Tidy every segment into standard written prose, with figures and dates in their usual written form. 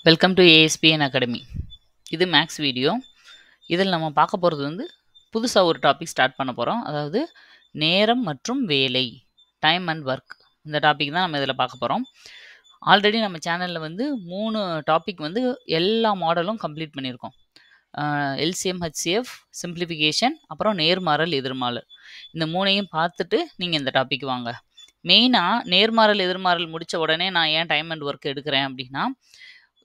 Welcome to ASPN academy. இது maths video. இதில் நம்ம பார்க்க போகிறது வந்து புதுசாக ஒரு டாபிக் ஸ்டார்ட் பண்ண போகிறோம். அதாவது நேரம் மற்றும் வேலை, டைம் அண்ட் ஒர்க். இந்த டாபிக் தான் நம்ம இதில் பார்க்க போகிறோம். ஆல்ரெடி நம்ம சேனலில் வந்து 3 டாபிக் வந்து எல்லா மாடலும் கம்ப்ளீட் பண்ணியிருக்கோம். எல்சிஎம், ஹெச்சிஎஃப், சிம்பிளிஃபிகேஷன், அப்புறம் நேர்மாறல், எதிர்மாறல். இந்த 3ஐயும் பார்த்துட்டு நீங்கள் இந்த டாபிக் வாங்க. மெயினாக நேர்மாறல் எதிர்மாறல் முடித்த உடனே நான் ஏன் டைம் அண்ட் ஒர்க் எடுக்கிறேன் அப்படின்னா,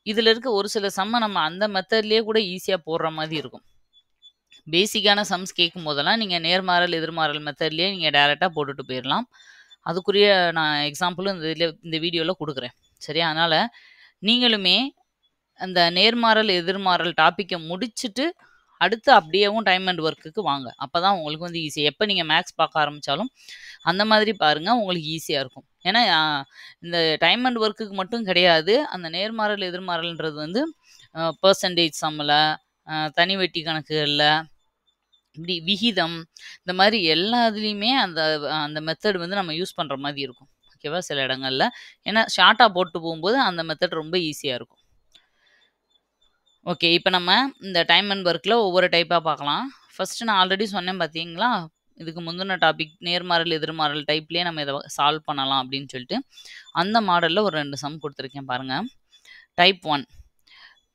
இதில் இருக்க ஒரு சில சம்மை நம்ம அந்த மெத்தட்லேயே கூட ஈஸியாக போடுற மாதிரி இருக்கும். பேசிக்கான சம்ஸ் கேட்கும் போதெல்லாம் நீங்கள் நேர்மாறல் எதிர்மாறல் மெத்தட்லேயே நீங்கள் டேரெக்டாக போட்டுட்டு போயிடலாம். அதுக்குரிய நான் எக்ஸாம்பிளும் இந்த வீடியோவில் கொடுக்குறேன். சரியா? அதனால் நீங்களுமே அந்த நேர்மாறல் எதிர்மாறல் டாப்பிக்கை முடிச்சுட்டு அடுத்து அப்படியேவும் டைம் அண்ட் ஒர்க்குக்கு வாங்க. அப்போ தான் உங்களுக்கு வந்து ஈஸி. எப்போ நீங்கள் மேக்ஸ் பார்க்க ஆரம்பித்தாலும் அந்த மாதிரி பாருங்கள், உங்களுக்கு ஈஸியாக இருக்கும். ஏன்னா இந்த டைம் அண்ட் ஒர்க்குக்கு மட்டும் கிடையாது, அந்த நேர்மாறல் எதிர்மாறல்ன்றது வந்து பர்சன்டேஜ் சம்மில், தனி வெட்டி கணக்குகளில், இப்படி விகிதம், இந்த மாதிரி எல்லா இதுலேயுமே அந்த மெத்தட் வந்து நம்ம யூஸ் பண்ணுற மாதிரி இருக்கும். ஓகேவா? சில இடங்களில் ஏன்னா ஷார்ட்டாக போட்டு போகும்போது அந்த மெத்தட் ரொம்ப ஈஸியாக இருக்கும். ஓகே, இப்போ நம்ம இந்த டைம் அண்ட் ஒர்க்கில் ஒவ்வொரு டைப்பாக பார்க்கலாம். ஃபஸ்ட்டு நான் ஆல்ரெடி சொன்னேன் பார்த்தீங்களா, இதுக்கு முந்தின டாபிக் நேர்மாறல் எதிர்மாறல் டைப்லேயே நம்ம இதை சால்வ் பண்ணலாம் அப்படின்னு சொல்லிட்டு அந்த மாடலில் ஒரு 2 சம் கொடுத்துருக்கேன் பாருங்கள். டைப் 1,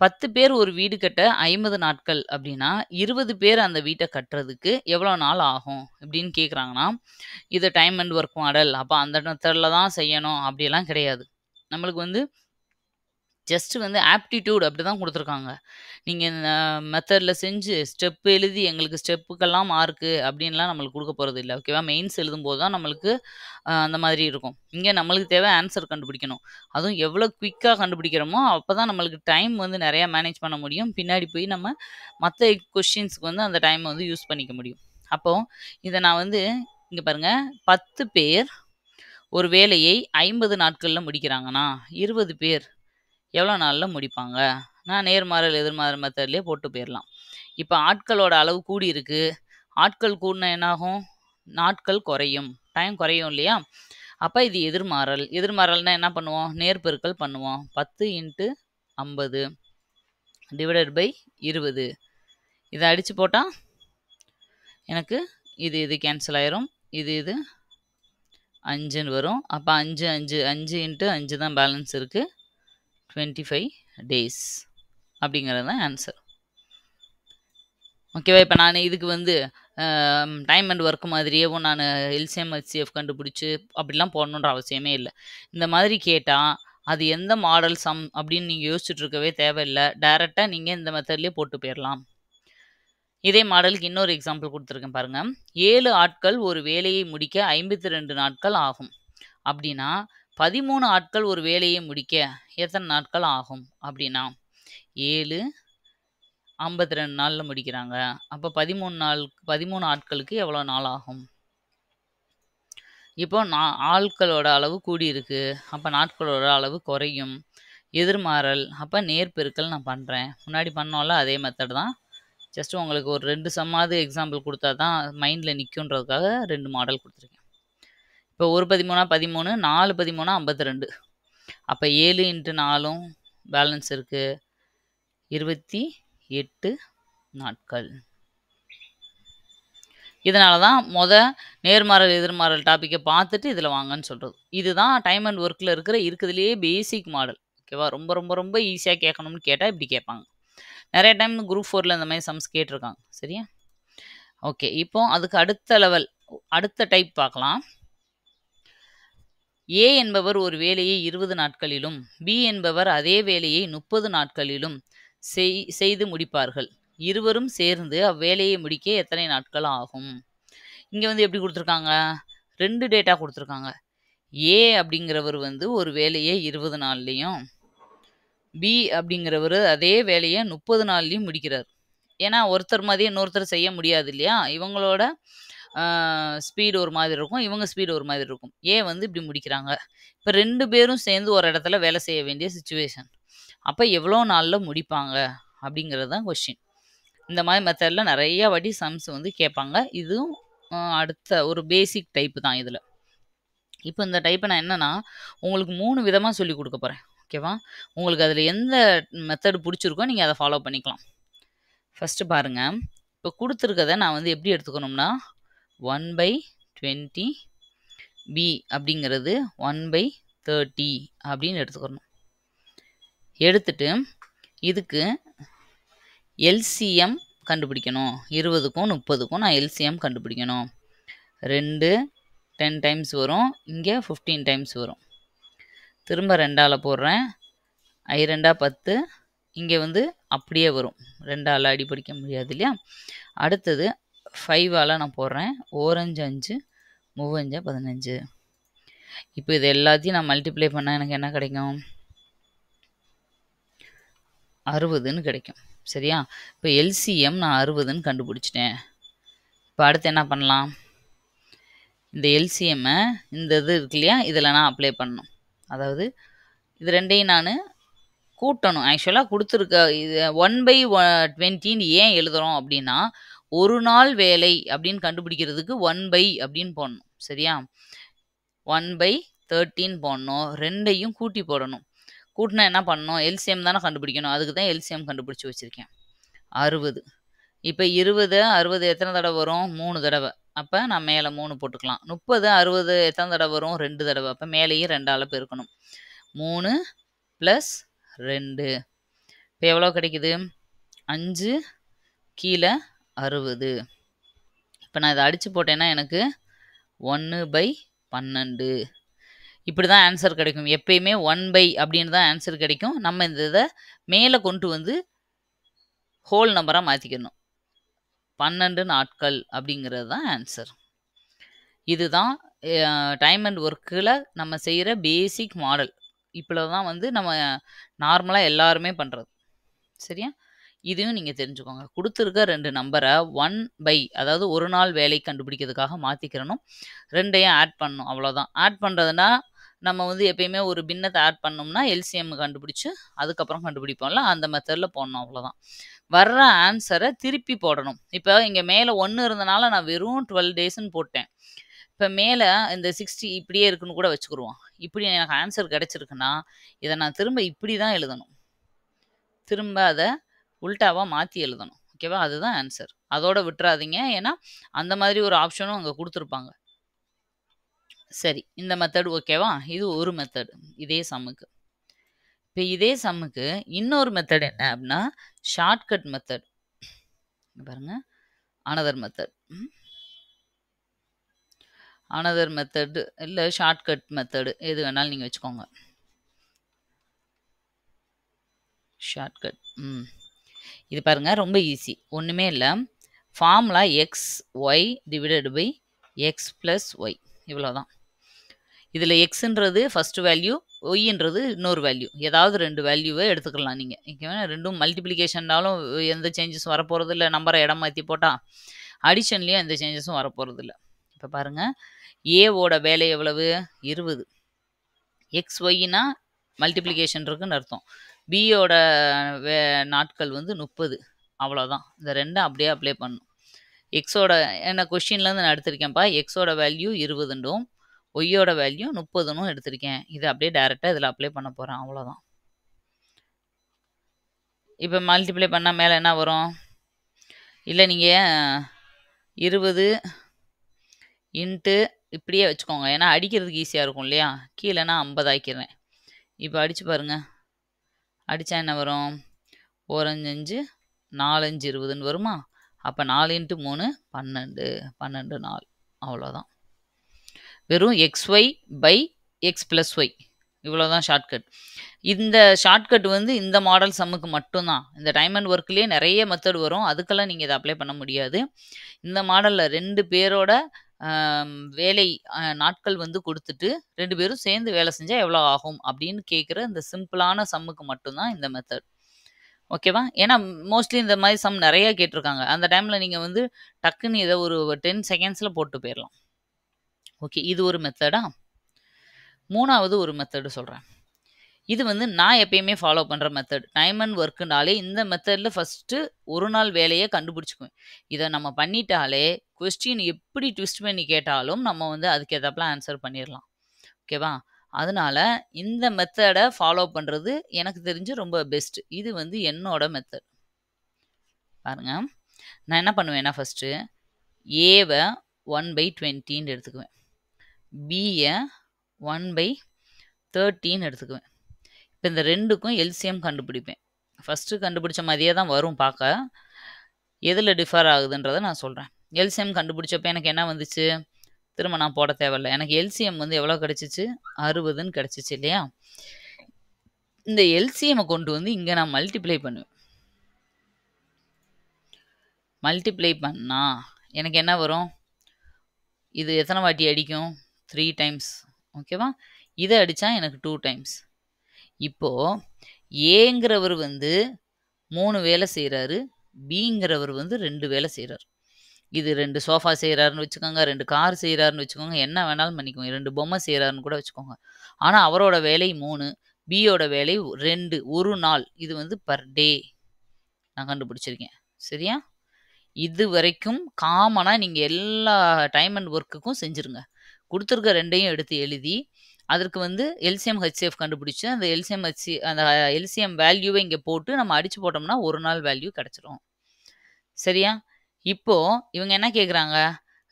10 பேர் ஒரு வீடு கட்ட 50 நாட்கள் அப்படின்னா 20 பேர் அந்த வீட்டை கட்டுறதுக்கு எவ்வளோ நாள் ஆகும் அப்படின்னு கேட்குறாங்கன்னா, இது டைம் அண்ட் ஒர்க் மாடல், அப்போ அந்த மெத்தடில் தான் செய்யணும் அப்படியெல்லாம் கிடையாது. நம்மளுக்கு வந்து ஜஸ்ட் வந்து ஆப்டிடியூட் அப்படி தான் கொடுத்துருக்காங்க. நீங்கள் இந்த மெத்தடில் செஞ்சு ஸ்டெப் எழுதி எங்களுக்கு ஸ்டெப்புக்கெல்லாம் மார்க்கு அப்படின்லாம் நம்மளுக்கு கொடுக்க போகிறது இல்லை. ஓகேவா? மெயின்ஸ் எழுதும்போது தான் நம்மளுக்கு அந்த மாதிரி இருக்கும். இங்கே நம்மளுக்கு தேவை ஆன்சர் கண்டுபிடிக்கணும். அதுவும் எவ்வளோ குயிக்காக கண்டுபிடிக்கிறோமோ அப்போ தான் நம்மளுக்கு டைம் வந்து நிறையா மேனேஜ் பண்ண முடியும். பின்னாடி போய் நம்ம மற்ற கொஷின்ஸுக்கு வந்து அந்த டைமை வந்து யூஸ் பண்ணிக்க முடியும். அப்போது இதை நான் வந்து இங்கே பாருங்கள், 10 பேர் ஒரு வேலையை 50 நாட்களில் முடிக்கிறாங்கன்னா 20 பேர் எவ்வளோ நாளில் முடிப்பாங்க? நான் நேர்மாறல் எதிர்மாறல் மெத்தட்லேயே போட்டு போயிடலாம். இப்போ ஆட்களோட அளவு கூடி இருக்கு. ஆட்கள் கூடினா என்னாகும்? நாட்கள் குறையும், டைம் குறையும் இல்லையா? அப்போ இது எதிர்மாறல். எதிர்மாறல்னா என்ன பண்ணுவோம்? நேர்பெருக்கல் பண்ணுவோம். 10 × 50 டிவைடட் பை 20. இதை அடித்து போட்டால் எனக்கு இது கேன்சல் ஆயிரும். இது 5ன்னு வரும். அப்போ 5 × 5 தான் பேலன்ஸ் இருக்குது. 25 days அப்படிங்கிறது தான் ஆன்சர். ஓகேவா? இப்போ நான் இதுக்கு வந்து டைம் அண்ட் ஒர்க் மாதிரியேவும் நான் எல்சிஎம் ஹெச்சிஎஃப் கண்டுபிடிச்சி அப்படிலாம் போடணுன்ற அவசியமே இல்லை. இந்த மாதிரி கேட்டால் அது எந்த மாடல் சம் அப்படின்னு நீங்கள் யோசிச்சுட்டு இருக்கவே தேவையில்லை. டைரெக்டாக நீங்கள் இந்த மெத்தட்லேயே போட்டு போயிடலாம். இதே மாடலுக்கு இன்னொரு எக்ஸாம்பிள் கொடுத்துருக்கேன் பாருங்கள். 7 ஆட்கள் ஒரு வேலையை முடிக்க 52 நாட்கள் ஆகும் அப்படின்னா 13 ஆட்கள் ஒரு வேலையை முடிக்க எத்தனை நாட்கள் ஆகும் அப்படின்னா 7 52 நாளில் முடிக்கிறாங்க. அப்போ 13 ஆட்களுக்கு எவ்வளோ நாள் ஆகும்? இப்போ ஆட்களோட அளவு கூடி இருக்கு, அப்போ நாட்களோட அளவு குறையும். எதிர்மாறல், அப்போ நேர்பெருக்கல் நான் பண்ணுறேன். முன்னாடி பண்ணோம்ல அதே மெத்தட் தான். ஜஸ்ட் உங்களுக்கு ஒரு 2 சம்மாவது எக்ஸாம்பிள் கொடுத்தா தான் மைண்டில் நிற்குன்றதுக்காக 2 மாடல் கொடுத்துருக்கேன். இப்போ 1 13 13, 4 13 52. அப்போ 7 × 4 பேலன்ஸ் இருக்குது 28 நாட்கள். இதனால தான் நேர்மாறல் எதிர்மாறல் டாப்பிக்கை பார்த்துட்டு இதில் வாங்கன்னு சொல்கிறது. இதுதான் டைம் அண்ட் ஒர்க்கில் இருக்கிறதுலேயே பேசிக் மாடல். ஓகேவா? ரொம்ப ரொம்ப ரொம்ப ஈஸியாக கேட்கணும்னு கேட்டால் இப்படி கேட்பாங்க. நிறைய டைம் குரூப் 4ல் இந்த மாதிரி சம்ஸ் கேட்டிருக்காங்க. சரியா? ஓகே, இப்போ அதுக்கு அடுத்த லெவல், அடுத்த டைப் பார்க்கலாம். ஏ என்பவர் ஒரு வேலையை 20 நாட்களிலும் பி என்பவர் அதே வேலையை 30 நாட்களிலும் செய்து முடிப்பார்கள். இருவரும் சேர்ந்து அவ்வேலையை முடிக்க எத்தனை நாட்கள் ஆகும்? இங்கே வந்து எப்படி கொடுத்துருக்காங்க? 2 டேட்டா கொடுத்துருக்காங்க. ஏ அப்படிங்கிறவர் வந்து ஒரு வேலையை 20 நாள்லேயும் பி அப்படிங்கிறவர் அதே வேலையை 30 நாள்லேயும் முடிக்கிறார். ஏன்னா ஒருத்தர் மாதிரி இன்னொருத்தர் செய்ய முடியாது இல்லையா? இவங்களோட ஸ்பீடு ஒரு மாதிரி இருக்கும், இவங்க ஸ்பீடு ஒரு மாதிரி இருக்கும். ஏ வந்து இப்படி முடிக்கிறாங்க. இப்போ 2 பேரும் சேர்ந்து ஒரு இடத்துல வேலை செய்ய வேண்டிய சுச்சுவேஷன். அப்போ எவ்வளோ நாளில் முடிப்பாங்க அப்படிங்கிறது தான் கொஸ்டின். இந்த மாதிரி மெத்தடில் நிறைய வாட்டி சம்ஸ் வந்து கேட்பாங்க. இதுவும் அடுத்த ஒரு பேசிக் டைப்பு தான் இதில். இப்போ இந்த டைப்பை நான் என்னென்னா உங்களுக்கு 3 விதமாக சொல்லி கொடுக்க போகிறேன். ஓகேவா? உங்களுக்கு அதில எந்த மெத்தட் புடிச்சிருக்கோ நீங்க அத ஃபாலோ பண்ணிக்கலாம். ஃபர்ஸ்ட்டு பாருங்க. இப்போ குடுத்துருக்கத நான் வந்து எப்படி எடுத்துக்கணும்னா, 1/20 பி அப்படிங்கிறது 1/30 அப்படின்னு எடுத்துக்கணும். எடுத்துட்டு இதுக்கு எல்சிஎம் கண்டுபிடிக்கணும். 20க்கும் 30க்கும் நான் எல்சிஎம் கண்டுபிடிக்கணும். 2 10 டைம்ஸ் வரும். இங்க 15 டைம்ஸ் வரும். திரும்ப 2ஆல போடுறேன். I 2 10. இங்க வந்து அப்படியே வரும். 2ஆல அடிபடிக்க முடியாது இல்லையா? அடுத்தது 5ஆல நான் போடுறேன். 4 5 5 3 5 15. இப்போ இது எல்லாத்தையும் நான் மல்டிப்ளை பண்ணா எனக்கு என்ன கிடைக்கும்? 60ன்னு கிடைக்கும். சரியா? இப்போ எல்சிஎம் நான் 60ன்னு கண்டுபிடிச்சிட்டேன். இப்போ அடுத்து என்ன பண்ணலாம்? இந்த எல்சிஎம்ம இந்த இது இருக்கு இல்லையா? இதில நான் அப்ளை பண்ணணும். அதாவது இது 2யும் நானு கூட்டணும். ஆக்சுவலா குடுத்துருக்க இது 1/20ன்னு ஏன் எழுதுறோம் அப்படின்னா, ஒரு நாள் வேலை அப்படின்னு கண்டுபிடிக்கிறதுக்கு 1 அப்படின்னு போடணும். சரியா? 1/13 போடணும். 2யும் கூட்டி போடணும். கூட்டினா என்ன பண்ணணும்? எல்சிஎம் தானே கண்டுபிடிக்கணும். அதுக்கு தான் எல்சிஎம் கண்டுபிடிச்சு வச்சிருக்கேன். 60. இப்போ 20 60 எத்தனை தடவை வரும்? 3 தடவை. அப்ப நான் மேல 3 போட்டுக்கலாம். 30 60 எத்தனை தடவை வரும்? 2 தடவை. அப்ப மேலேயும் 2ஆல பெருக்கணும். 3 + 2. இப்போ எவ்வளோ கிடைக்குது? 5 கீழ 60. இப்போ நான் இத அடிச்சு போட்டேன்னா எனக்கு 1/12. இப்படி தான் ஆன்சர் கிடைக்கும். எப்பயுமே 1 அப்படின்னு தான் ஆன்சர் கிடைக்கும். நம்ம இந்த இத மேல கொண்டு வந்து ஹோல் நம்பரா மாத்திக்கணும். 12 நாட்கள் அப்படிங்கிறது தான் ஆன்சர். இதுதான் டைம் அண்ட் ஒர்க்கில் நம்ம செய்கிற பேசிக் மாடல். இப்படி தான் வந்து நம்ம நார்மலாக எல்லாருமே பண்ணுறது. சரியா? இதையும் நீங்கள் தெரிஞ்சுக்கோங்க. கொடுத்துருக்க 2 நம்பரை 1 அதாவது ஒரு நாள் வேலை கண்டுபிடிக்கிறதுக்காக மாற்றிக்கிறணும். 2ஐயும் ஆட் பண்ணணும். அவ்வளோதான். ஆட் பண்ணுறதுனா நம்ம வந்து எப்பயுமே ஒரு பின்னத்தை ஆட் பண்ணோம்னா எல்சிஎம் கண்டுபிடிச்சு அதுக்கப்புறம் கண்டுபிடிப்போம்ல, அந்த மெத்தடில் போடணும். அவ்வளோதான். வர்ற ஆன்சரை திருப்பி போடணும். இப்போ இங்கே மேலே 1 இருந்தனால நான் வெறும் 12 டேஸ்ன்னு போட்டேன். இப்போ மேலே இந்த 60 இப்படியே இருக்குன்னு கூட வச்சுக்கிருவோம். இப்படி எனக்கு ஆன்சர் கிடைச்சிருக்குன்னா இதை நான் திரும்ப இப்படி தான் எழுதணும். திரும்ப அதை உல்டாவாக மாற்றி எழுதணும். ஓகேவா? அதுதான் ஆன்சர். அதோட விட்டுறாதீங்க. ஏன்னா அந்த மாதிரி ஒரு ஆப்ஷனும் அங்கே கொடுத்துருப்பாங்க. சரி, இந்த மெத்தட் ஓகேவா? இது ஒரு மெத்தட் இதே சம்முக்கு. இப்போ இதே சம்முக்கு இன்னொரு மெத்தட் என்ன அப்படின்னா ஷார்ட்கட் மெத்தட். பாருங்க, அனதர் மெத்தட். அனதர் மெத்தட் இல்லை ஷார்ட்கட் மெத்தடு எது வேணாலும் நீங்கள் வச்சுக்கோங்க. ஷார்ட்கட். இது பாருங்க, ரொம்ப ஈஸி. ஒன்றுமே இல்லை. Formula X Y divided by X plus Y. இவ்வளோதான். இதில் எக்ஸுன்றது ஃபஸ்ட்டு வேல்யூ, ஒய்ன்றது இன்னொரு வேல்யூ. ஏதாவது 2 வேல்யூவை எடுத்துக்கலாம் நீங்கள். ஓகேவா? ரெண்டும் மல்டிப்ளிகேஷன்னாலும் எந்த சேஞ்சஸும் வரப்போகிறது இல்லை. நம்பரை இடம் மாற்றி போட்டால் அடிஷன்லேயும் எந்த சேஞ்சஸும் வரப்போகிறது இல்லை. இப்போ பாருங்கள், ஏவோட வேலை எவ்வளவு? 20. எக்ஸ் ஒய்னா மல்டிப்ளிகேஷன் இருக்குன்னு அர்த்தம். பியோட நாட்கள் வந்து 30. அவ்வளோதான். இந்த 2 அப்படியே அப்ளை பண்ணணும். எக்ஸோட என்ன கொஷின்லேருந்து நான் எடுத்திருக்கேன்ப்பா. எக்ஸோட வேல்யூ 20ன்றும் ஒய்யோட வேல்யூ 30ன்னு எடுத்திருக்கேன். இதை அப்படியே டைரெக்டாக இதில் அப்ளை பண்ண போகிறேன். அவ்வளோதான். இப்போ மல்டிப்ளை பண்ணால் மேலே என்ன வரும்? இல்லை நீங்கள் 20 இன்ட்டு இப்படியே வச்சுக்கோங்க. ஏன்னா அடிக்கிறதுக்கு ஈஸியாக இருக்கும் இல்லையா? கீழே நான் 50 ஆக்கிடுறேன். இப்போ அடித்து பாருங்கள். அடித்தா என்ன வரும்? 4 5 5 4 5 20ன்னு வருமா? அப்போ 4 × 3 12 12 4. அவ்வளோதான். வெறும் xy by X plus Y. இவ்வளோதான் ஷார்ட்கட். இந்த ஷார்ட்கட் வந்து இந்த மாடல் சம்முக்கு மட்டும்தான். இந்த டைம் அண்ட் ஒர்க்லேயே நிறைய மெத்தட் வரும். அதுக்கெல்லாம் நீங்கள் இதை அப்ளை பண்ண முடியாது. இந்த மாடலில் 2 பேரோட வேலை நாட்கள் வந்து கொடுத்துட்டு 2 பேரும் சேர்ந்து வேலை செஞ்சால் எவ்வளோ ஆகும் அப்படின்னு கேட்குற இந்த சிம்பிளான சம்முக்கு மட்டும்தான் இந்த மெத்தட். ஓகேவா? ஏன்னா மோஸ்ட்லி இந்த மாதிரி சம் நிறையா கேட்டிருக்காங்க. அந்த டைமில் நீங்கள் வந்து டக்குன்னு இதை ஒரு 10 செகண்ட்ஸில் போட்டு போயிடலாம். ஓகே, இது ஒரு மெத்தடா? 3வது ஒரு மெத்தடு சொல்கிறேன். இது வந்து நான் எப்பயுமே ஃபாலோ பண்ணுற மெத்தட். டைம் அண்ட் ஒர்க்குனாலே இந்த மெத்தடில் ஃபஸ்ட்டு ஒரு நாள் வேலையை கண்டுபிடிச்சிக்குவேன். இதை நம்ம பண்ணிட்டாலே கொஸ்டின் எப்படி ட்விஸ்ட் பண்ணி கேட்டாலும் நம்ம வந்து அதுக்கு ஏதாப்புல ஆன்சர் பண்ணிடலாம். ஓகேவா? அதனால இந்த மெத்தட ஃபாலோ பண்றது எனக்கு தெரிஞ்சு ரொம்ப பெஸ்ட். இது வந்து என்னோட மெத்தட். பாருங்க. நான் என்ன பண்ணுவேன்னா ஃபர்ஸ்ட்டு ஏவ 1/20ன்னு எடுத்துக்குவேன். பிய 1/13 எடுத்துக்குவேன். இப்போ இந்த ரெண்டுக்கும் எல்சிஎம் கண்டுபிடிப்பேன். ஃபர்ஸ்ட்டு கண்டுபிடிச்ச மாதிரியே தான் வரும் பார்க்க. எதில் டிஃபர் ஆகுதுன்றதை நான் சொல்கிறேன். எல்சிஎம் கண்டுபிடிச்சப்ப எனக்கு என்ன வந்துச்சு? திரும்ப நான் போட தேவையில்ல. எனக்கு எல்சிஎம் வந்து எவ்வளோ கிடச்சிச்சு? 60ன்னு கிடச்சிச்சு இல்லையா? இந்த எல்சிஎம்மை கொண்டு வந்து இங்கே நான் மல்டிப்ளை பண்ணுவேன். மல்டிப்ளை பண்ணால் எனக்கு என்ன வரும்? இது எத்தனை வாட்டி அடிக்கும்? 3 டைம்ஸ். ஓகேவா? இதை அடித்தா எனக்கு 2 டைம்ஸ். இப்போது ஏங்கிறவர் வந்து 3 வேலை செய்கிறாரு, பிங்கிறவர் வந்து 2 வேலை செய்கிறார். இது 2 சோஃபா செய்கிறாருன்னு வச்சுக்கோங்க, 2 கார் செய்கிறாருன்னு வச்சுக்கோங்க, என்ன வேணாலும் பண்ணிக்கோங்க, 2 பொம்மை செய்கிறாருன்னு கூட வச்சுக்கோங்க. ஆனால் அவரோட வேலை 3, பியோட வேலை 2, ஒரு நாள். இது வந்து பர் டே நான் கண்டுபிடிச்சிருக்கேன். சரியா? இது வரைக்கும் காமனாக நீங்கள் எல்லா டைம் அண்ட் ஒர்க்குக்கும் செஞ்சுருங்க. கொடுத்துருக்க ரெண்டையும் எடுத்து எழுதி அதற்கு வந்து எல்சிஎம் ஹெச்சிஎஃப் கண்டுபிடிச்சு அந்த எல்சிஎம் வேல்யூவை இங்கே போட்டு நம்ம அடிச்சு போட்டோம்னா ஒரு நாள் வேல்யூ கிடச்சிரும். சரியா? இப்போ இவங்க என்ன கேட்குறாங்க?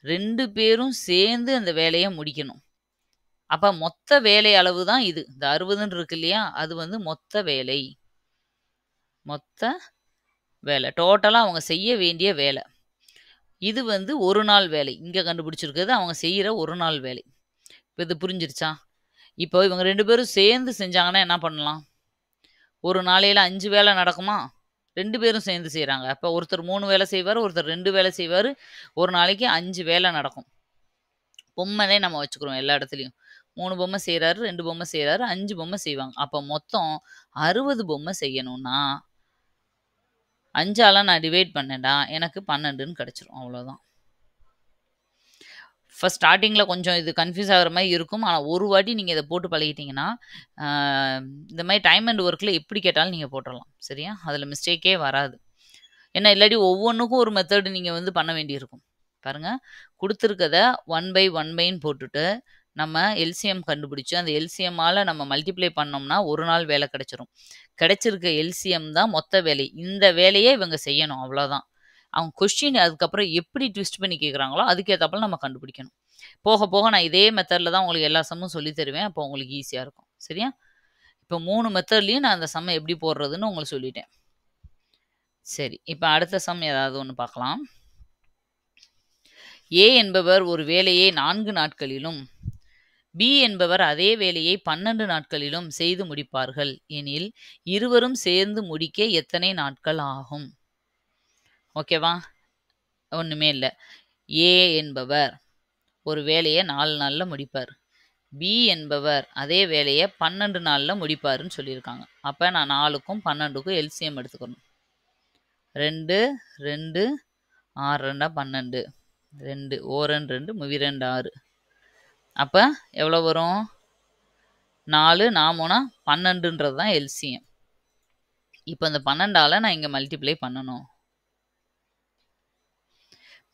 2 பேரும் சேர்ந்து அந்த வேலையை முடிக்கணும். அப்போ மொத்த வேலை அளவு தான் இது. இந்த 60ன்னு இருக்கு இல்லையா? அது வந்து மொத்த வேலை. மொத்த வேலை டோட்டலாக அவங்க செய்ய வேண்டிய வேலை. இது வந்து ஒரு நாள் வேலை. இங்கே கண்டுபிடிச்சிருக்கிறது அவங்க செய்கிற ஒரு நாள் வேலை. இப்போ இது புரிஞ்சிருச்சா? இப்போ இவங்க 2 பேரும் சேர்ந்து செஞ்சாங்கன்னா என்ன பண்ணலாம்? ஒரு நாளையில் 5 வேலை நடக்குமா? 2 பேரும் சேர்ந்து செய்கிறாங்க. அப்போ ஒருத்தர் 3 வேலை செய்வார், ஒருத்தர் 2 வேலை செய்வார். ஒரு நாளைக்கு 5 வேலை நடக்கும். பொம்மைனே நம்ம வச்சுக்கிறோம் எல்லா இடத்துலையும். 3 பொம்மை செய்கிறாரு, 2 பொம்மை செய்கிறாரு, 5 பொம்மை செய்வாங்க. அப்போ மொத்தம் 60 பொம்மை செய்யணும்னா 5ஆல் நான் டிவைட் பண்ணேன்டா எனக்கு 12ன்னு கிடச்சிரும். அவ்வளோதான். ஃபர்ஸ்ட் ஸ்டார்டிங்கில் கொஞ்சம் இது கன்ஃபியூஸ் ஆகிற மாதிரி இருக்கும். ஆனால் ஒரு வாட்டி நீங்கள் இதை போட்டு பழகிட்டீங்கன்னா இந்த மாதிரி டைம் அண்ட் ஒர்க்கில் எப்படி கேட்டாலும் நீங்கள் போட்டுடலாம். சரியா? அதில் மிஸ்டேக்கே வராது. ஏன்னா இல்லாட்டி ஒவ்வொன்றுக்கும் ஒரு மெத்தடு நீங்கள் வந்து பண்ண வேண்டியிருக்கும். பாருங்கள், கொடுத்துருக்கதை 1/1 போட்டுட்டு நம்ம எல்சிஎம் கண்டுபிடிச்சி அந்த எல்சிஎம்மால் நம்ம மல்டிப்ளை பண்ணோம்னா ஒரு நாள் வேலை கிடச்சிரும். கிடைச்சிருக்க எல்சிஎம் தான் மொத்த வேலை. இந்த வேலையை இவங்க செய்யணும். அவ்வளோதான். அவங்க கொஸ்டின் அதுக்கப்புறம் எப்படி ட்விஸ்ட் பண்ணி கேட்குறாங்களோ அதுக்கேற்றப்பல நம்ம கண்டுபிடிக்கணும். போக போக நான் இதே மெத்தடில் தான் உங்களுக்கு எல்லா சம்மும் சொல்லி தருவேன். அப்போ உங்களுக்கு ஈஸியாக இருக்கும். சரியா? இப்போ 3 மெத்தட்லேயும் நான் அந்த சம்மை எப்படி போடுறதுன்னு உங்களுக்கு சொல்லிட்டேன். சரி, இப்போ அடுத்த சம் ஏதாவது ஒன்று பார்க்கலாம். ஏ என்பவர் ஒரு வேலையை 4 நாட்களிலும் பி என்பவர் அதே வேலையை 12 நாட்களிலும் செய்து முடிப்பார்கள் எனில் இருவரும் சேர்ந்து முடிக்க எத்தனை நாட்கள் ஆகும்? ஓகேவா? ஒன்றுமே இல்லை. ஏ என்பவர் ஒரு வேலையை 4 நாளில் முடிப்பார். பி என்பவர் அதே வேலையை 12 நாளில் முடிப்பாருன்னு சொல்லியிருக்காங்க. அப்போ நான் 4க்கும் 12க்கும் எல்சிஎம் எடுத்துக்கணும். 2 2 6 2 12 2 ஓரன் 2 முவி 2 6. அப்போ எவ்வளோ வரும்? 4 4 12ன்றது தான் எல்சிஎம். இப்போ இந்த 12ஆல் நான் இங்கே மல்டிப்ளை பண்ணணும்.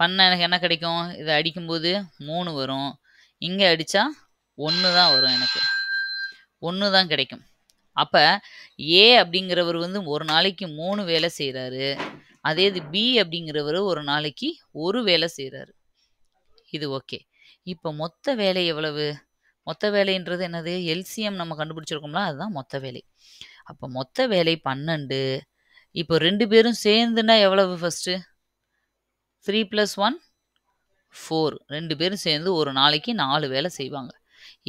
பண்ண எனக்கு என்ன கிடைக்கும்? இதை அடிக்கும்போது 3 வரும். இங்கே அடித்தா 1 தான் வரும். எனக்கு 1 தான் கிடைக்கும். அப்போ ஏ அப்படிங்கிறவர் வந்து ஒரு நாளைக்கு 3 வேலை செய்கிறாரு. அதே இது பி அப்படிங்கிறவர் ஒரு நாளைக்கு ஒரு வேலை செய்கிறாரு. இது ஓகே. இப்போ மொத்த வேலை எவ்வளவு? மொத்த வேலைன்றது என்னது? எல்சிஎம் நம்ம கண்டுபிடிச்சிருக்கோம்ல, அதுதான் மொத்த வேலை. அப்போ மொத்த வேலை 12. இப்போ 2 பேரும் சேர்ந்துன்னா எவ்வளவு? ஃபஸ்ட்டு 3 + 1 4. 2 பேரும் சேர்ந்து ஒரு நாளைக்கு 4 வேலை செய்வாங்க.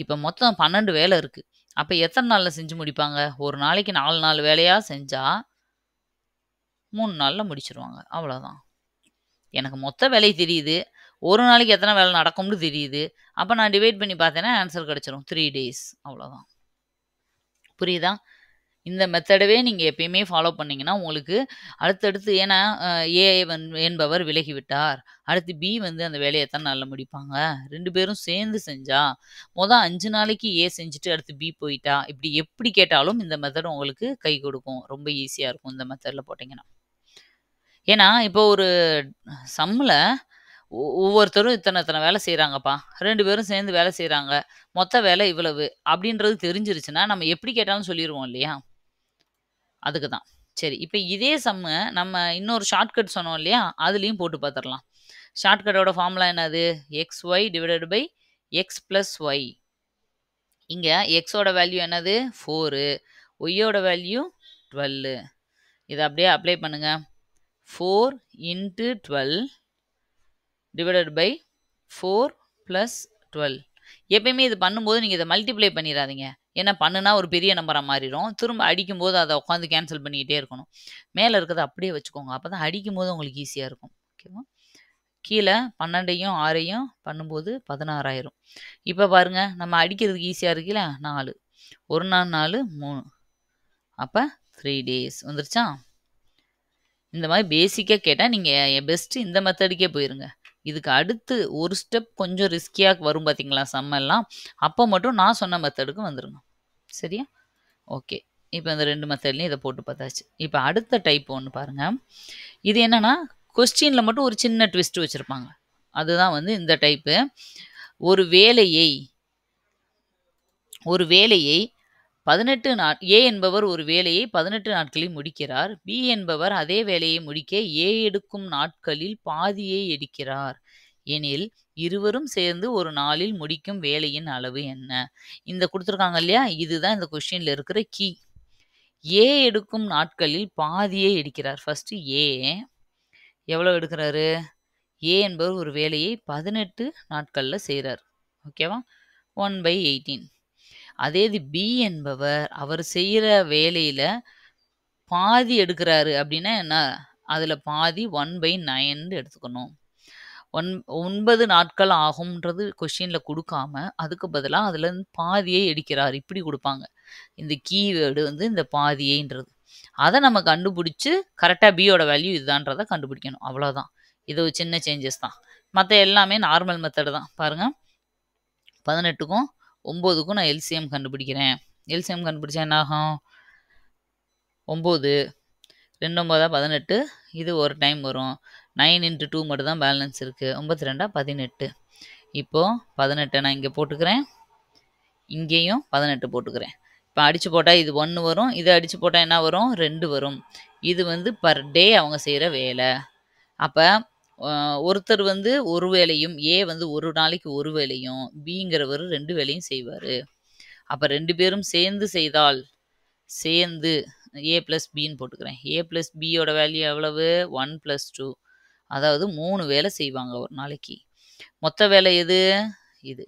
இப்போ மொத்தம் 12 வேலை இருக்குது. அப்போ எத்தனை நாளில் செஞ்சு முடிப்பாங்க? ஒரு நாளைக்கு 4 வேலையாக செஞ்சால் 3 நாளில் முடிச்சிருவாங்க. அவ்வளோதான். எனக்கு மொத்த வேலை தெரியுது, ஒரு நாளைக்கு எத்தனை வேலை நடக்கும்னு தெரியுது. அப்போ நான் டிவைட் பண்ணி பார்த்தேன்னா ஆன்சர் கிடச்சிரும். 3 days. அவ்வளோதான். புரியுதா? இந்த மெத்தடவே நீங்கள் எப்பயுமே ஃபாலோ பண்ணிங்கன்னா உங்களுக்கு அடுத்தடுத்து, ஏன்னா ஏ என்பவர் விலகிவிட்டார், அடுத்து பி வந்து அந்த வேலையை எத்தனை நாளில் முடிப்பாங்க, 2 பேரும் சேர்ந்து செஞ்சால் மொதல் 5 நாளைக்கு ஏ செஞ்சுட்டு அடுத்து பி போயிட்டா, இப்படி எப்படி கேட்டாலும் இந்த மெத்தட் உங்களுக்கு கை கொடுக்கும். ரொம்ப ஈஸியாக இருக்கும் இந்த மெத்தடில் போட்டிங்கன்னா. ஏன்னா இப்போ ஒரு சம்மில் ஒவ்வொருத்தரும் இத்தனை இத்தனை வேலை செய்றாங்கப்பா. 2 பேரும் சேர்ந்து வேலை செய்றாங்க. மொத்த வேலை இவ்வளவு அப்படின்றது தெரிஞ்சிருச்சுன்னா, நம்ம எப்படி கேட்டாலும் சொல்லிருவோம் இல்லையா? அதுக்கு தான். சரி, இப்ப இதே சம்ம நம்ம இன்னொரு ஷார்ட்கட் சொன்னோம் இல்லையா? அதுலயும் போட்டு பார்த்துரலாம். ஷார்ட்கட்டோட ஃபார்முலா என்னது? xy divided by x plus y. இங்க x ஓட வேல்யூ என்னது? 4. y ஓட வேல்யூ 12. இத அப்படியே அப்ளை பண்ணுங்க. 4 இன்டு 12 டிவைடட் பை 4 பிளஸ் 12. எப்பயுமே இது பண்ணும்போது நீங்க இத மல்டிப்ளை பண்ணிறாதீங்க. ஏன்னா பண்ணுனா ஒரு பெரிய நம்பரா மாறிரும். திரும்ப அடிக்கும்போது அத உட்காந்து கேன்சல் பண்ணிக்கிட்டே இருக்கணும். மேல இருக்கிறத அப்படியே வச்சுக்கோங்க. அப்பதான் அடிக்கும்போது உங்களுக்கு ஈஸியா இருக்கும். ஓகேவா? கீழ 12யும் 6யும் பண்ணும்போது 16 ஆயிரும். இப்ப பாருங்க, நம்ம அடிக்கிறதுக்கு ஈஸியா இருக்குல்ல? 4. 1 நாள் 4 3. அப்ப 3 டேஸ் வந்துருச்சா? இந்த மாரி பேசிக்கா கேட்டா நீங்க பெஸ்ட் இந்த மெத்தடுக்கே போயிருங்க. இதுக்கு அடுத்து ஒரு ஸ்டெப் கொஞ்சம் ரிஸ்கியா வரும் பார்த்தீங்களா சம் எல்லாம். அப்ப மட்டும் நான் சொன்ன மெத்தடுக்கு வந்துருங்க. சரியா? ஓகே. இப்ப இந்த 2 மெத்தட்லயும் இத போட்டு பார்த்தாச்சு. இப்ப அடுத்த டைப் ஒண்ணு பாருங்க. இது என்னன்னா, கொஸ்டின்ல மட்டும் ஒரு சின்ன ட்விஸ்ட் வச்சிருப்பாங்க. அதுதான் வந்து இந்த டைப்பு. ஒரு வேலையை ஒரு வேலையை 18 ஏ என்பவர் ஒரு வேலையை 18 நாட்களில் முடிக்கிறார். பி என்பவர் அதே வேலையை முடிக்க ஏ எடுக்கும் நாட்களில் பாதியை எடுக்கிறார். எனில் இருவரும் சேர்ந்து ஒரு நாளில் முடிக்கும் வேலையின் அளவு என்ன? இந்த குடுத்துருக்காங்க இல்லையா? இதுதான் இந்த கொஸ்டின்ல இருக்கிற கீ. ஏ எடுக்கும் நாட்களில் பாதியை எடுக்கிறார். ஃபர்ஸ்ட் ஏ எவ்வளவு எடுக்கிறாரு? ஏ என்பவர் ஒரு வேலையை 18 நாட்கள்ல செய்றார். ஓகேவா? 1/18. அதே இது பி என்பவர் அவர் செய்யற வேலையில பாதி எடுக்கிறாரு அப்படின்னா என்ன? அதுல பாதி 1/9 எடுத்துக்கணும். 9 நாட்கள் ஆகும்ன்றது கொஸ்டின்ல குடுக்காம, அதுக்கு பதிலா அதுல இருந்து பாதியை எடுக்கிறார். இப்படி குடுப்பாங்க. இந்த கீவேர்டு வந்து இந்த பாதியைன்றது. அத நம்ம கண்டுபிடிச்சு கரெக்ட்டா பியோட வேல்யூ இதுதான்றத கண்டுபிடிக்கணும். அவ்வளோதான். இது ஒரு சின்ன சேஞ்சஸ் தான். மத்த எல்லாமே நார்மல் மெத்தட் தான். பாருங்க. 18க்கும் 9க்கும் நான் எல்சிஎம் கண்டுபிடிக்கிறேன். எல்சிஎம் கண்டுபிடிச்சா என்ன ஆகும்? 9 2 9 18. இது ஒரு டைம் வரும். 9 இன்டு 2 மட்டும் தான் பேலன்ஸ் இருக்கு. 9 2 18. இப்போ 18 நான் இங்க போட்டுக்கிறேன். இங்கேயும் 18 போட்டுக்கிறேன். இப்போ அடிச்சு போட்டா இது 1 வரும். இத அடிச்சு போட்டா என்ன வரும்? 2 வரும். இது வந்து பர் டே அவங்க செய்ற வேலை. அப்ப ஒருத்தர் வந்து ஒரு வேலையும், ஏ வந்து ஒரு நாளைக்கு ஒரு வேலையும், பிங்கிறவரு 2 வேலையும் செய்வாரு. அப்ப 2 பேரும் சேர்ந்து செய்தால், சேர்ந்து ஏ பிளஸ் பின்னு போட்டுக்கிறேன். ஏ பிளஸ் பியோட வேல்யூ எவ்வளவு? 1 பிளஸ் 2. அதாவது 3 வேலை செய்வாங்க ஒரு நாளைக்கு. மொத்த வேலை எது? இது.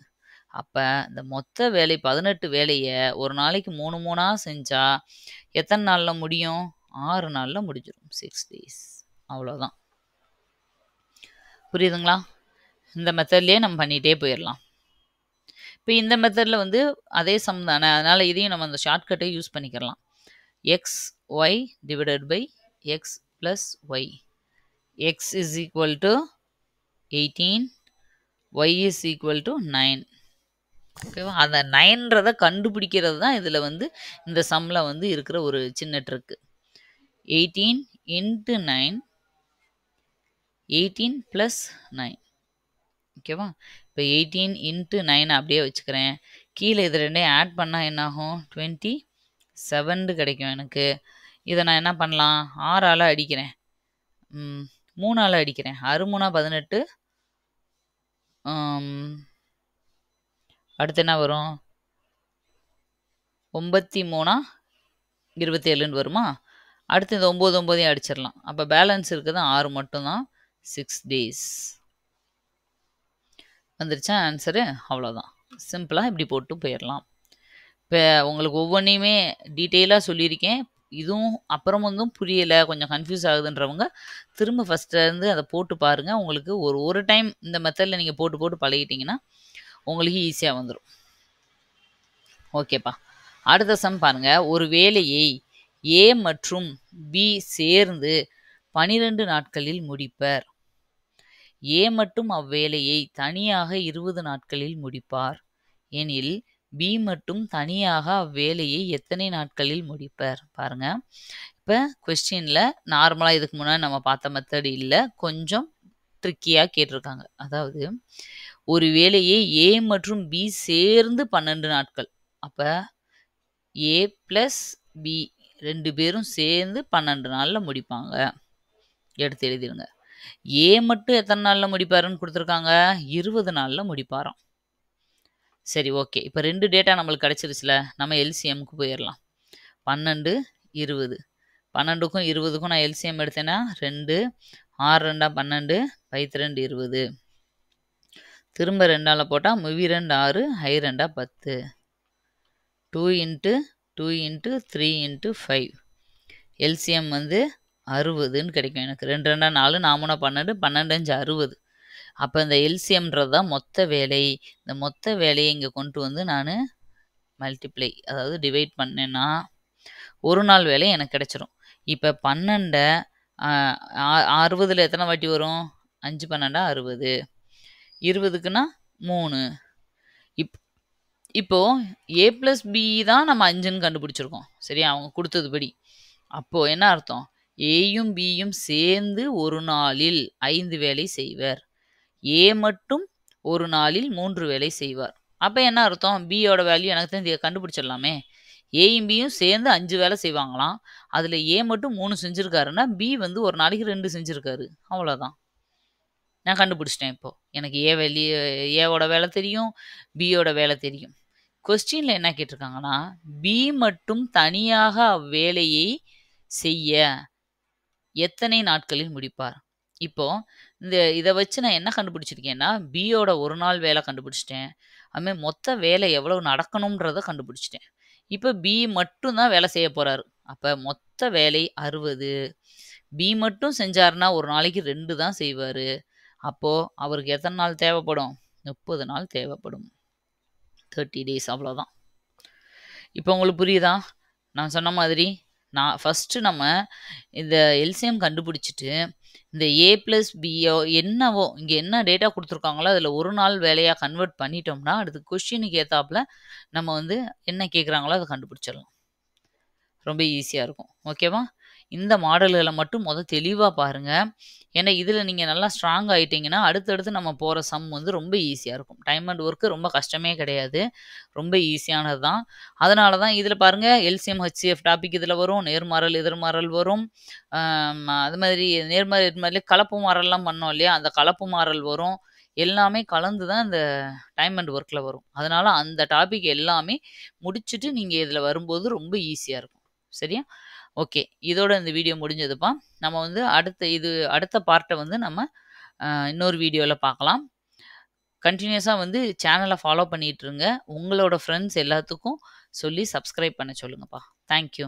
அப்ப இந்த மொத்த வேலை 18 வேலைய ஒரு நாளைக்கு 3 3ஆ செஞ்சா எத்தனை நாள்ல முடியும்? 6 நாள்ல முடிஞ்சிரும். 6 டேஸ். அவ்வளோதான். புரியுதுங்களா? இந்த மெத்தட்லயே நம்ம பண்ணிட்டே போயிரலாம். இப்ப இந்த மெத்தட்ல வந்து அதே சம் தானே. அதனால இதையும் நம்ம அந்த ஷார்ட்கட்டை யூஸ் பண்ணிக்கலாம். xy divided by x plus y. x is equal to 18. y is equal to 9. ஓகேவா? அந்த 9ன்றத கண்டுபிடிக்கிறது தான் இதுல வந்து இந்த சம்ல வந்து இருக்கிற ஒரு சின்ன ட்ரிக். 18 into 9. 18 plus 9. ஓகேவா? இப்போ 18 into 9 அப்படியே வச்சுக்கிறேன். கீழே இது ரெண்டையும் ஆட் பண்ணா என்ன ஆகும்? 27 கிடைக்கும் எனக்கு. இதை நான் என்ன பண்ணலாம்? 6ஆல அடிக்கிறேன். 3ஆல அடிக்கிறேன். 6 3 18. அடுத்து என்ன வரும்? 9 3 27ன்னு வருமா? அடுத்து இந்த 9 9ஐயும் அடிச்சிடலாம். அப்போ பேலன்ஸ் இருக்குது 6 மட்டும்தான். 6 டேஸ் வந்துருச்சா ஆன்சரு? அவ்வளோதான். சிம்பிளாக இப்படி போட்டு போயிடலாம். இப்போ உங்களுக்கு ஒவ்வொன்றையுமே டீட்டெயிலாக சொல்லியிருக்கேன். இதுவும் அப்புறம் வந்தும் புரியலை, கொஞ்சம் கன்ஃபியூஸ் ஆகுதுன்றவங்க திரும்ப ஃபஸ்ட்லேருந்து அதை போட்டு பாருங்கள். உங்களுக்கு ஒரு டைம் இந்த மெத்தடில் நீங்கள் போட்டு போட்டு பழகிட்டிங்கன்னா உங்களுக்கு ஈஸியாக வந்துடும். ஓகேப்பா. அடுத்த சம் பாருங்க. ஒரு வேலையை ஏ மற்றும் பி சேர்ந்து 12 நாட்களில் முடிப்பர். ஏ மட்டும் அவ்வேலையை தனியாக 20 நாட்களில் முடிப்பார். எனில் பி மட்டும் தனியாக அவ்வேலையை எத்தனை நாட்களில் முடிப்பர்? பாருங்க. இப்போ கொஸ்டின்ல நார்மலாக இதுக்கு முன்னாடி நம்ம பார்த்த மெத்தட் இல்லை, கொஞ்சம் ட்ரிக்கியா கேட்டிருக்காங்க. அதாவது ஒரு வேலையை ஏ மற்றும் பி சேர்ந்து 12 நாட்கள். அப்ப ஏ பிளஸ் பி 2 பேரும் சேர்ந்து 12 நாள்ல முடிப்பாங்க. எடுத்து எழுதிருங்க. ஏ மட்டும் எத்தனை நாள்ல முடிப்பாருன்னு குடுத்துருக்காங்க? 20 நாள்ல முடிப்பாராம். சரி, ஓகே. இப்ப 2 டேட்டா நம்மளுக்கு கிடைச்சிருச்சுல. நம்ம எல்சிஎம்க்கு போயிரலாம். 12, 20. 12க்கும் 20க்கும் நான் எல்சிஎம் எடுத்தேன்னா 2, 6 2 12, 5 2 20. திரும்ப 2ஆல போட்டா மூவி 2 6, ஐ 2 10. 2 இன்ட்டு 2 இன்ட்டு 3 இன்ட்டு 5. எல்சிஎம் வந்து 60ன்னு கிடைக்கும் எனக்கு. 2 2 4, 4 12, 12 5 60. அப்ப இந்த எல்சிஎம்ன்றது தான் மொத்த வேலை. இந்த மொத்த வேலையை இங்க கொண்டு வந்து நானு மல்டிப்ளை, அதாவது டிவைட் பண்ணேன்னா, ஒரு நாள் வேலை எனக்கு கிடைச்சிரும். இப்ப 12 60ல எத்தனை வாட்டி வரும்? 5 12 60. 20க்குன்னா 3. இப்போ ஏ பிளஸ் பி தான் நம்ம 5ன்னு கண்டுபிடிச்சிருக்கோம். சரியா? அவங்க குடுத்ததுபடி. அப்போ என்ன அர்த்தம்? ஏயும் பியும் சேர்ந்து ஒரு நாளில் 5 வேலை செய்வர். ஏ மட்டும் ஒரு நாளில் 3 வேலை செய்வார். அப்ப என்ன அர்த்தம்? பியோட வேல்யூ எனக்கு தெரிஞ்சு கண்டுபிடிச்சிடலாமே. ஏயும் பியும் சேர்ந்து 5 வேலை செய்வாங்களாம். அதுல ஏ மட்டும் 3 செஞ்சிருக்காருன்னா, பி வந்து ஒரு நாளைக்கு 2 செஞ்சிருக்காரு. அவ்வளோதான். நான் கண்டுபிடிச்சிட்டேன் இப்போ. எனக்கு ஏவோட வேலை தெரியும், பியோட வேலை தெரியும். கொஸ்டின்ல என்ன கேட்டிருக்காங்கன்னா, பி மட்டும் தனியாக அவ்வேலையை செய்ய எத்தனை நாட்களில் முடிப்பார்? இப்போ இத வச்சு நான் என்ன கண்டுபிடிச்சிருக்கேன்னா, பியோட ஒரு நாள் வேலை கண்டுபிடிச்சிட்டேன். அதுமாரி மொத்த வேலை எவ்வளவு நடக்கணும்ன்றத கண்டுபிடிச்சிட்டேன். இப்ப பி மட்டும் தான் வேலை செய்ய போறாரு. அப்ப மொத்த வேலை 60. பி மட்டும் செஞ்சாருன்னா ஒரு நாளைக்கு 2 தான் செய்வாரு. அப்போ அவருக்கு எத்தனை நாள் தேவைப்படும்? 30 நாள் தேவைப்படும். 30 டேஸ் அவ்வளோதான். இப்போ உங்களுக்கு புரியுதா? நான் சொன்ன மாதிரி ஃபர்ஸ்ட்டு நம்ம இந்த எல்சிஎம் கண்டுபிடிச்சிட்டு, இந்த ஏ பிளஸ் பியோ என்னவோ இங்கே என்ன டேட்டா குடுத்துருக்காங்களோ, அதில ஒரு நாள் வேலையா கன்வெர்ட் பண்ணிட்டோம்னா, அடுத்து கொஸ்டினுக்கு ஏத்தாப்புல நம்ம வந்து என்ன கேட்குறாங்களோ அத கண்டுபிடிச்சிடலாம். ரொம்ப ஈஸியா இருக்கும். ஓகேவா? இந்த மாடல்கள மட்டும் தெளிவா பாருங்க. ஏன்னா, இதில நீங்க நல்லா ஸ்ட்ராங் ஆயிட்டீங்கன்னா, அடுத்தடுத்து நம்ம போற சம் வந்து ரொம்ப ஈஸியா இருக்கும். டைம் அண்ட் ஒர்க் ரொம்ப கஷ்டமே கிடையாது. ரொம்ப ஈஸியானது தான். அதனால தான் இதில பாருங்க எல்சிஎம், ஹெச்சிஎஃப் டாபிக் இதில வரும். நேர்மாறல், எதிர்மாறல் வரும். அது மாதிரி நேர்மாறல், எதிர்மாறல் கலப்பு மாறல்லாம் பண்ணோம் இல்லையா? அந்த கலப்பு மாறல் வரும். எல்லாமே கலந்து தான் இந்த டைம் அண்ட் ஒர்க்ல வரும். அதனால அந்த டாபிக் எல்லாமே முடிச்சுட்டு நீங்க இதில வரும்போது ரொம்ப ஈஸியா இருக்கும். சரியா? ஓகே. இதோட இந்த வீடியோ முடிஞ்சதுப்பா. நம்ம வந்து அடுத்த பார்ட்ட வந்து நம்ம இன்னொரு வீடியோல பார்க்கலாம். கன்டினியூஸா வந்து சேனல ஃபாலோ பண்ணிட்டு இருங்க. உங்களோட ஃப்ரெண்ட்ஸ் எல்லாத்துக்கும் சொல்லி சப்ஸ்கிரைப் பண்ண சொல்லுங்கப்பா. Thank you.